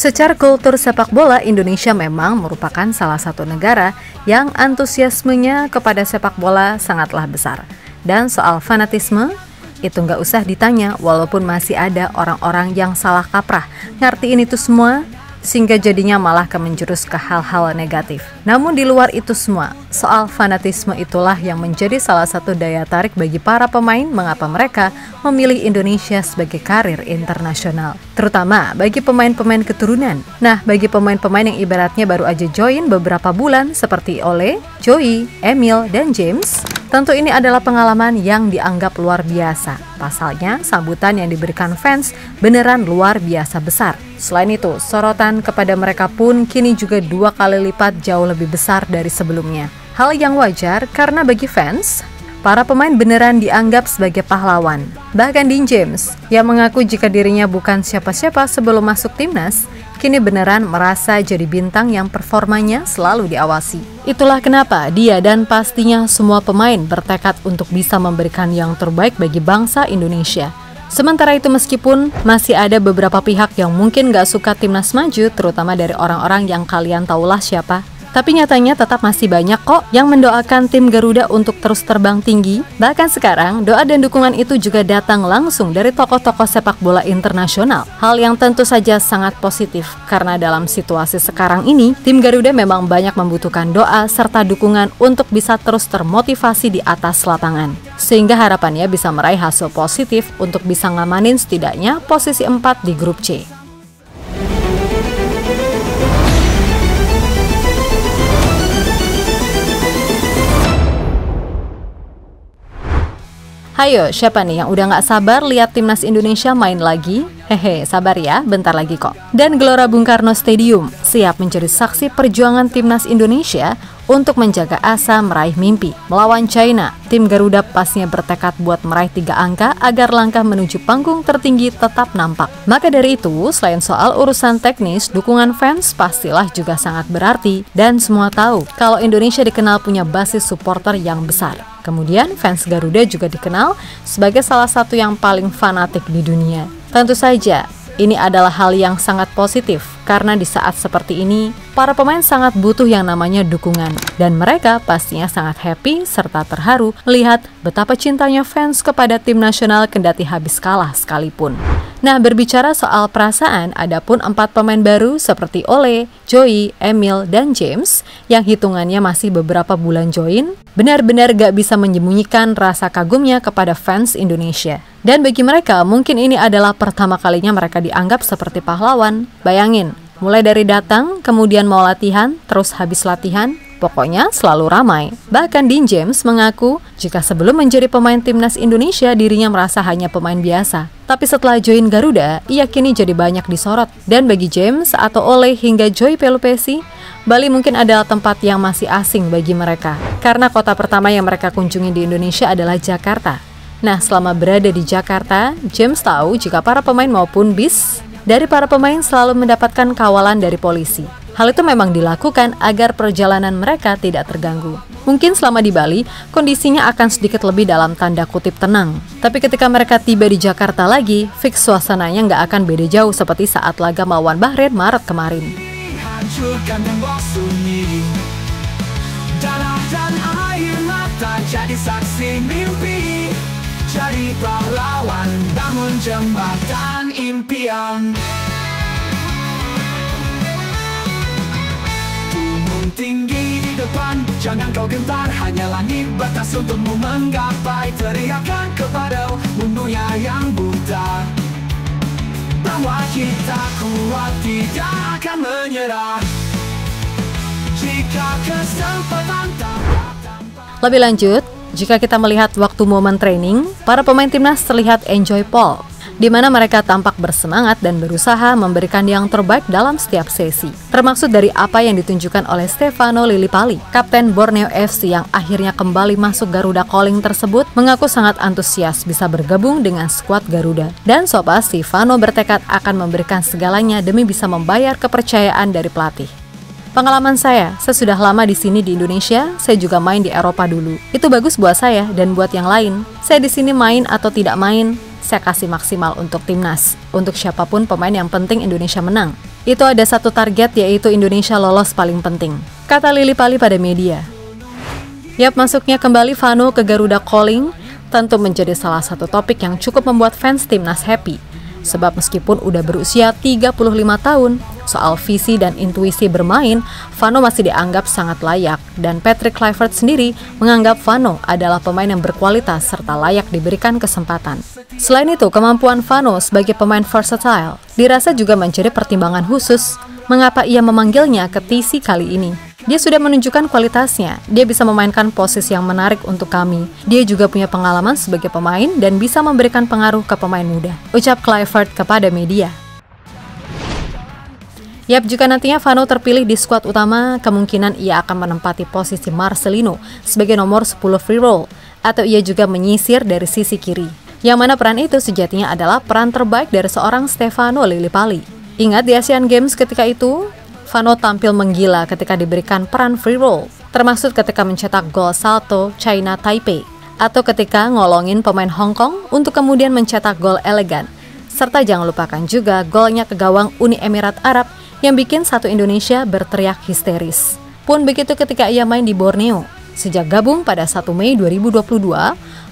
Secara kultur sepak bola, Indonesia memang merupakan salah satu negara yang antusiasmenya kepada sepak bola sangatlah besar. Dan soal fanatisme, itu nggak usah ditanya, walaupun masih ada orang-orang yang salah kaprah ngertiin itu semua, sehingga jadinya malah menjurus ke hal-hal negatif. Namun di luar itu semua, soal fanatisme itulah yang menjadi salah satu daya tarik bagi para pemain mengapa mereka memilih Indonesia sebagai karir internasional. Terutama bagi pemain-pemain keturunan. Nah, bagi pemain-pemain yang ibaratnya baru aja join beberapa bulan seperti Ole, Joey, Emil, dan James, tentu ini adalah pengalaman yang dianggap luar biasa. Pasalnya, sambutan yang diberikan fans beneran luar biasa besar. Selain itu, sorotan kepada mereka pun kini juga 2 kali lipat jauh lebih besar dari sebelumnya. Hal yang wajar karena bagi fans, para pemain beneran dianggap sebagai pahlawan. Bahkan Dean James, yang mengaku jika dirinya bukan siapa-siapa sebelum masuk timnas, kini beneran merasa jadi bintang yang performanya selalu diawasi. Itulah kenapa dia dan pastinya semua pemain bertekad untuk bisa memberikan yang terbaik bagi bangsa Indonesia. Sementara itu, meskipun masih ada beberapa pihak yang mungkin gak suka timnas maju, terutama dari orang-orang yang kalian tahulah siapa, tapi nyatanya tetap masih banyak kok yang mendoakan tim Garuda untuk terus terbang tinggi. Bahkan sekarang, doa dan dukungan itu juga datang langsung dari tokoh-tokoh sepak bola internasional. Hal yang tentu saja sangat positif, karena dalam situasi sekarang ini, tim Garuda memang banyak membutuhkan doa serta dukungan untuk bisa terus termotivasi di atas lapangan. Sehingga harapannya bisa meraih hasil positif untuk bisa ngamanin setidaknya posisi 4 di grup C. Hayo, siapa nih yang udah gak sabar lihat timnas Indonesia main lagi? Hehe, sabar ya, bentar lagi kok. Dan Gelora Bung Karno Stadium siap menjadi saksi perjuangan timnas Indonesia untuk menjaga asa meraih mimpi. Melawan China, tim Garuda pastinya bertekad buat meraih 3 angka agar langkah menuju panggung tertinggi tetap nampak. Maka dari itu, selain soal urusan teknis, dukungan fans pastilah juga sangat berarti. Dan semua tahu kalau Indonesia dikenal punya basis supporter yang besar. Kemudian fans Garuda juga dikenal sebagai salah satu yang paling fanatik di dunia. Tentu saja, ini adalah hal yang sangat positif karena di saat seperti ini, para pemain sangat butuh yang namanya dukungan. Dan mereka pastinya sangat happy serta terharu melihat betapa cintanya fans kepada tim nasional kendati habis kalah sekalipun. Nah, berbicara soal perasaan, ada pun 4 pemain baru seperti Ole, Joey, Emil, dan James yang hitungannya masih beberapa bulan join, benar-benar gak bisa menyembunyikan rasa kagumnya kepada fans Indonesia. Dan bagi mereka, mungkin ini adalah pertama kalinya mereka dianggap seperti pahlawan. Bayangin, mulai dari datang, kemudian mau latihan, terus habis latihan, pokoknya selalu ramai. Bahkan Dean James mengaku jika sebelum menjadi pemain timnas Indonesia dirinya merasa hanya pemain biasa. Tapi setelah join Garuda, ia kini jadi banyak disorot. Dan bagi James atau Ole hingga Joey Pelupesi, Bali mungkin adalah tempat yang masih asing bagi mereka. Karena kota pertama yang mereka kunjungi di Indonesia adalah Jakarta. Nah, selama berada di Jakarta, James tahu jika para pemain maupun bis dari para pemain selalu mendapatkan kawalan dari polisi. Hal itu memang dilakukan agar perjalanan mereka tidak terganggu. Mungkin selama di Bali, kondisinya akan sedikit lebih dalam tanda kutip tenang. Tapi ketika mereka tiba di Jakarta lagi, fix suasananya nggak akan beda jauh seperti saat laga melawan Bahrain Maret kemarin. Hancurkan tembok sunyi, darah dan air mata jadi saksi mimpi, jadi pahlawan, bangun jembatan impian. Tinggi di depan, jangan kau gentar, hanya langit batas untukmu menggapai. Teriakan kepada dunia yang buta bahwa kita kuat, tidak akan menyerah jika kesempatan tak datang. Lebih lanjut, jika kita melihat waktu momen training, para pemain timnas terlihat enjoy ball, di mana mereka tampak bersemangat dan berusaha memberikan yang terbaik dalam setiap sesi. Termaksud dari apa yang ditunjukkan oleh Stefano Lillipali, Kapten Borneo FC yang akhirnya kembali masuk Garuda Calling tersebut, mengaku sangat antusias bisa bergabung dengan skuad Garuda. Dan so pasti Stefano bertekad akan memberikan segalanya demi bisa membayar kepercayaan dari pelatih. Pengalaman saya sudah lama di sini di Indonesia, saya juga main di Eropa dulu. Itu bagus buat saya dan buat yang lain. Saya di sini main atau tidak main, saya kasih maksimal untuk timnas. Untuk siapapun pemain yang penting Indonesia menang. Itu ada satu target, yaitu Indonesia lolos paling penting, kata Lily Pali pada media. Yap, masuknya kembali Vano ke Garuda Calling tentu menjadi salah satu topik yang cukup membuat fans timnas happy. Sebab meskipun udah berusia 35 tahun, soal visi dan intuisi bermain, Vano masih dianggap sangat layak. Dan Patrick Kluivert sendiri menganggap Vano adalah pemain yang berkualitas serta layak diberikan kesempatan. Selain itu, kemampuan Vano sebagai pemain versatile dirasa juga menjadi pertimbangan khusus mengapa ia memanggilnya ke TC kali ini. Dia sudah menunjukkan kualitasnya, dia bisa memainkan posisi yang menarik untuk kami. Dia juga punya pengalaman sebagai pemain dan bisa memberikan pengaruh ke pemain muda, ucap Kluivert kepada media. Yap, jika nantinya Vano terpilih di skuad utama, kemungkinan ia akan menempati posisi Marcelino sebagai nomor 10 free roll, atau ia juga menyisir dari sisi kiri. Yang mana peran itu sejatinya adalah peran terbaik dari seorang Stefano Lillipali. Ingat di Asian Games ketika itu, Vano tampil menggila ketika diberikan peran free roll, termasuk ketika mencetak gol salto China Taipei, atau ketika ngolongin pemain Hong Kong untuk kemudian mencetak gol elegan. Serta jangan lupakan juga golnya ke gawang Uni Emirat Arab yang bikin satu Indonesia berteriak histeris. Pun begitu ketika ia main di Borneo. Sejak gabung pada 1 Mei 2022,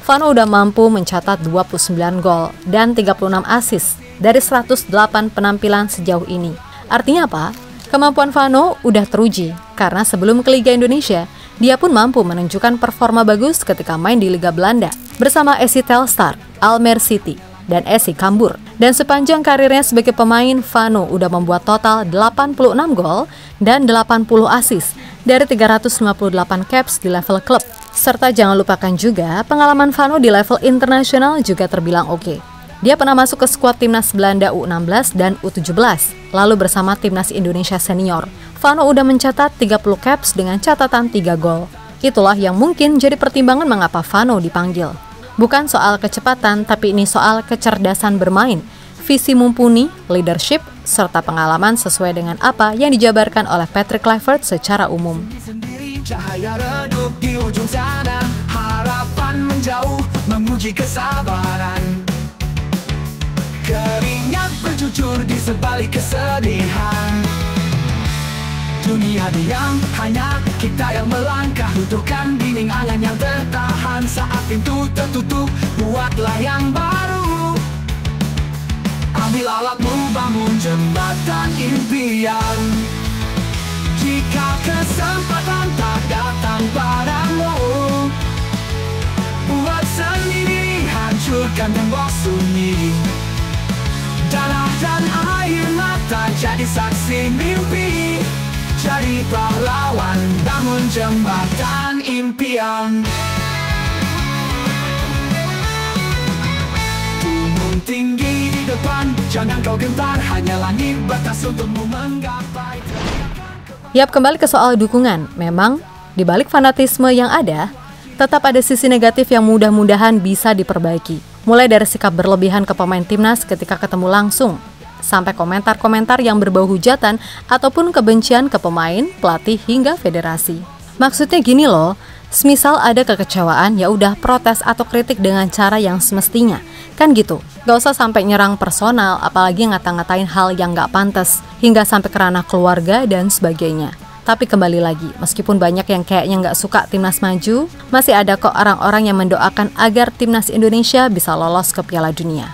Vano udah mampu mencatat 29 gol dan 36 assist dari 108 penampilan sejauh ini. Artinya apa? Kemampuan Vano udah teruji, karena sebelum ke Liga Indonesia, dia pun mampu menunjukkan performa bagus ketika main di Liga Belanda bersama SC Telstar, Almere City, dan SC Cambuur. Dan sepanjang karirnya sebagai pemain, Vano udah membuat total 86 gol dan 80 assist dari 358 caps di level klub. Serta jangan lupakan juga, pengalaman Vano di level internasional juga terbilang oke. Dia pernah masuk ke skuad timnas Belanda U16 dan U17, lalu bersama timnas Indonesia senior. Vano udah mencatat 30 caps dengan catatan 3 gol. Itulah yang mungkin jadi pertimbangan mengapa Vano dipanggil. Bukan soal kecepatan, tapi ini soal kecerdasan bermain, visi mumpuni, leadership, serta pengalaman sesuai dengan apa yang dijabarkan oleh Patrick Kluivert secara umum. Cahaya redup di ujung sana, harapan menjauh, menguji kesabaran. Keringat berjujur di sebalik kesedihan. Dunia diam, hanya kita yang melangkah. Butuhkan dinding angan yang tertahan. Saat pintu tertutup, buatlah yang baru. Ambil alatmu, bangun jembatan impian. Jika kesempatan tak datang padamu, buat sendiri, hancurkan tembok sunyi. Darah dan air mata jadi saksi mimpi. Jadi pahlawan, bangun jembatan impian. Gunung tinggi di depan, jangan kau gentar. Hanya langit batas untukmu menggapai. Yap, kembali ke soal dukungan. Memang, di balik fanatisme yang ada, tetap ada sisi negatif yang mudah-mudahan bisa diperbaiki. Mulai dari sikap berlebihan ke pemain timnas ketika ketemu langsung, sampai komentar-komentar yang berbau hujatan ataupun kebencian ke pemain, pelatih, hingga federasi. Maksudnya gini loh, semisal ada kekecewaan, ya udah protes atau kritik dengan cara yang semestinya. Kan gitu, gak usah sampai nyerang personal, apalagi ngata-ngatain hal yang gak pantas, hingga sampai ke ranah keluarga dan sebagainya. Tapi kembali lagi, meskipun banyak yang kayaknya gak suka timnas maju, masih ada kok orang-orang yang mendoakan agar timnas Indonesia bisa lolos ke Piala Dunia.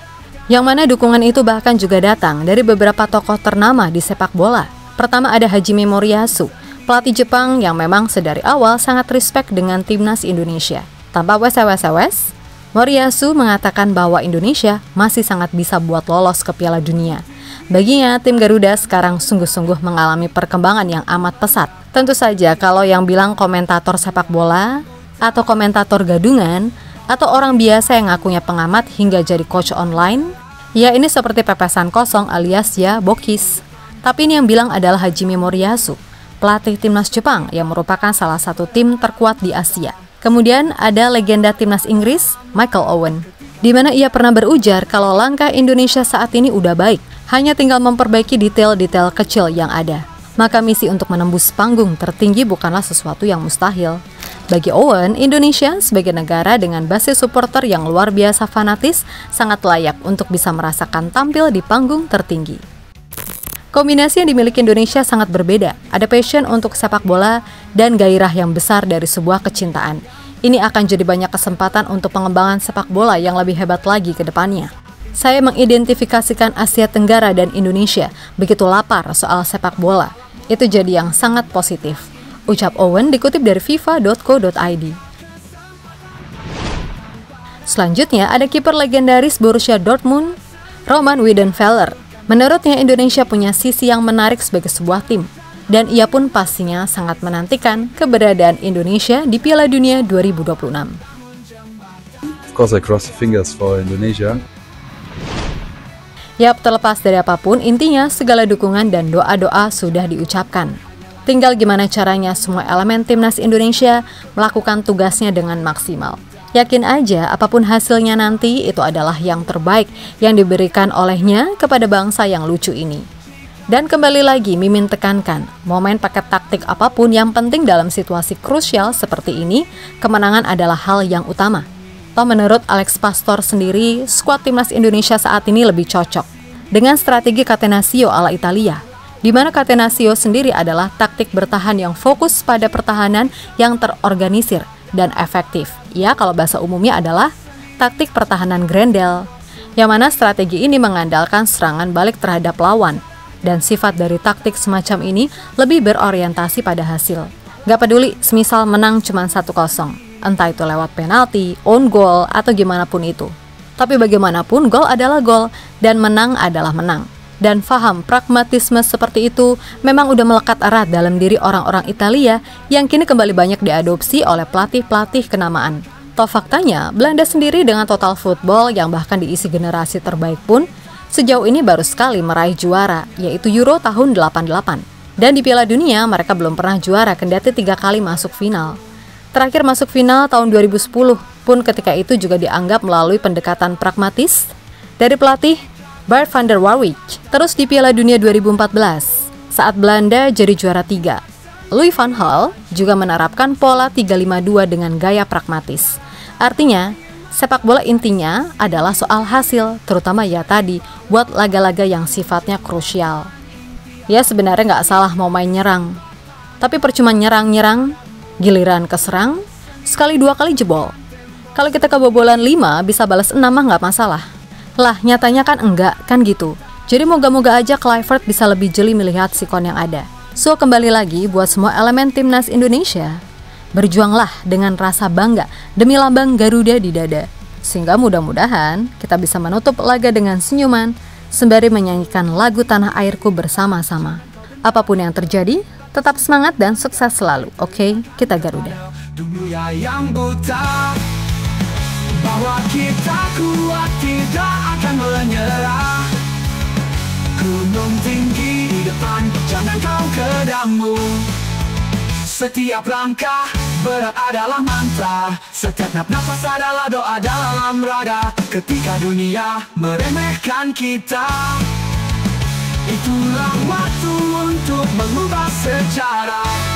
Yang mana dukungan itu bahkan juga datang dari beberapa tokoh ternama di sepak bola. Pertama ada Hajime Moriyasu, pelatih Jepang yang memang sedari awal sangat respect dengan timnas Indonesia. Tanpa wes-wes, Moriyasu mengatakan bahwa Indonesia masih sangat bisa buat lolos ke Piala Dunia. Baginya, tim Garuda sekarang sungguh-sungguh mengalami perkembangan yang amat pesat. Tentu saja kalau yang bilang komentator sepak bola, atau komentator gadungan, atau orang biasa yang ngakunya pengamat hingga jadi coach online, ya ini seperti pepesan kosong alias ya bokis. Tapi ini yang bilang adalah Hajime Moriyasu, pelatih timnas Jepang yang merupakan salah satu tim terkuat di Asia. Kemudian ada legenda timnas Inggris, Michael Owen, di mana ia pernah berujar kalau langkah Indonesia saat ini udah baik, hanya tinggal memperbaiki detail-detail kecil yang ada. Maka misi untuk menembus panggung tertinggi bukanlah sesuatu yang mustahil. Bagi Owen, Indonesia sebagai negara dengan basis supporter yang luar biasa fanatis sangat layak untuk bisa merasakan tampil di panggung tertinggi. Kombinasi yang dimiliki Indonesia sangat berbeda. Ada passion untuk sepak bola dan gairah yang besar dari sebuah kecintaan. Ini akan jadi banyak kesempatan untuk pengembangan sepak bola yang lebih hebat lagi ke depannya. Saya mengidentifikasikan Asia Tenggara dan Indonesia begitu lapar soal sepak bola. Itu jadi yang sangat positif. Ucap Owen dikutip dari fifa.co.id. Selanjutnya ada kiper legendaris Borussia Dortmund, Roman Weidenfeller. Menurutnya Indonesia punya sisi yang menarik sebagai sebuah tim, dan ia pun pastinya sangat menantikan keberadaan Indonesia di Piala Dunia 2026. Of course I cross the fingers for Indonesia. Yap, terlepas dari apapun, intinya segala dukungan dan doa-doa sudah diucapkan. Tinggal gimana caranya semua elemen timnas Indonesia melakukan tugasnya dengan maksimal. Yakin aja apapun hasilnya nanti itu adalah yang terbaik yang diberikan olehnya kepada bangsa yang lucu ini. Dan kembali lagi Mimin tekankan, momen paket taktik apapun yang penting dalam situasi krusial seperti ini, kemenangan adalah hal yang utama. Toh menurut Alex Pastor sendiri, skuad timnas Indonesia saat ini lebih cocok dengan strategi Catenaccio ala Italia, di mana Catenaccio sendiri adalah taktik bertahan yang fokus pada pertahanan yang terorganisir dan efektif. Ya, kalau bahasa umumnya adalah taktik pertahanan Grendel, yang mana strategi ini mengandalkan serangan balik terhadap lawan, dan sifat dari taktik semacam ini lebih berorientasi pada hasil. Gak peduli semisal menang cuma 1-0, entah itu lewat penalti, own goal, atau gimana pun itu. Tapi bagaimanapun gol adalah gol, dan menang adalah menang. Dan faham pragmatisme seperti itu memang udah melekat erat dalam diri orang-orang Italia yang kini kembali banyak diadopsi oleh pelatih-pelatih kenamaan. Toh faktanya, Belanda sendiri dengan total football yang bahkan diisi generasi terbaik pun sejauh ini baru sekali meraih juara, yaitu Euro tahun 88. Dan di Piala Dunia mereka belum pernah juara kendati 3 kali masuk final. Terakhir masuk final tahun 2010 pun ketika itu juga dianggap melalui pendekatan pragmatis dari pelatih Bart van der Warwick. Terus di Piala Dunia 2014, saat Belanda jadi juara 3, Louis van Gaal juga menerapkan pola 3-5-2 dengan gaya pragmatis. Artinya, sepak bola intinya adalah soal hasil, terutama ya tadi, buat laga-laga yang sifatnya krusial. Ya sebenarnya nggak salah mau main nyerang, tapi percuma nyerang-nyerang, giliran keserang, sekali 2 kali jebol. Kalau kita kebobolan 5, bisa balas 6 mah nggak masalah. Lah, nyatanya kan enggak, kan gitu. Jadi moga-moga aja Kluivert bisa lebih jeli melihat sikon yang ada. So, kembali lagi buat semua elemen timnas Indonesia, berjuanglah dengan rasa bangga demi lambang Garuda di dada. Sehingga mudah-mudahan kita bisa menutup laga dengan senyuman sembari menyanyikan lagu Tanah Airku bersama-sama. Apapun yang terjadi, tetap semangat dan sukses selalu. Oke, kita Garuda. Dunia yang buta, bahwa kita kuat tidak akan menyerah. Gunung tinggi di depan, jangan kau kedammu. Setiap langkah berat adalah mantra, setiap nafas adalah doa dalam raga. Ketika dunia meremehkan kita, itulah waktu untuk mengubah sejarah.